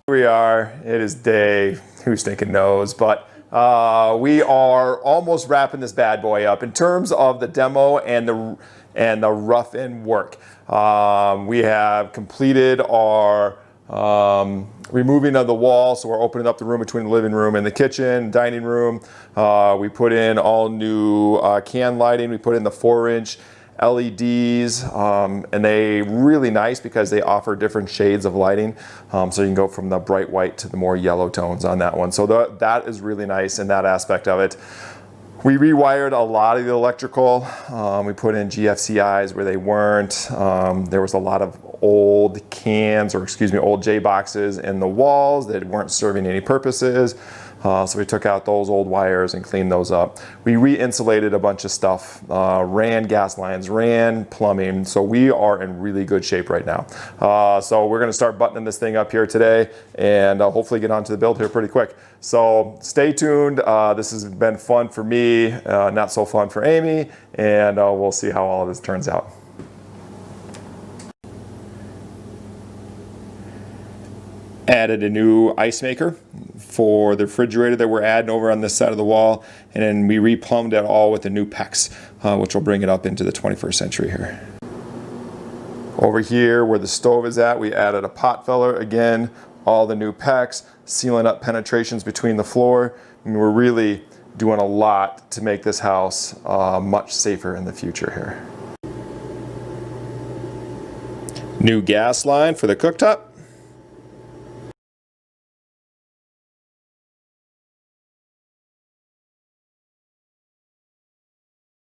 We are, it is day, who stinking knows, but we are almost wrapping this bad boy up in terms of the demo and the rough-in work. We have completed our removing of the wall, so we're opening up the room between the living room and the kitchen, dining room. We put in all new can lighting. We put in the 4-inch LEDs, and they really nice because they offer different shades of lighting, so you can go from the bright white to the more yellow tones on that one. So that is really nice in that aspect of it. We rewired a lot of the electrical. We put in GFCIs where they weren't. There was a lot of old cans, or excuse me, old J boxes in the walls that weren't serving any purposes. So we took out those old wires and cleaned those up. We re-insulated a bunch of stuff, ran gas lines, ran plumbing, so we are in really good shape right now. So we're gonna start buttoning this thing up here today and hopefully get onto the build here pretty quick. So stay tuned. This has been fun for me, not so fun for Amy, and we'll see how all of this turns out. Added a new ice maker for the refrigerator that we're adding over on this side of the wall, and then we replumbed it all with the new PEX, which will bring it up into the 21st century here. Over here where the stove is at, we added a pot filler again, all the new PEX, sealing up penetrations between the floor, and we're really doing a lot to make this house much safer in the future here. New gas line for the cooktop.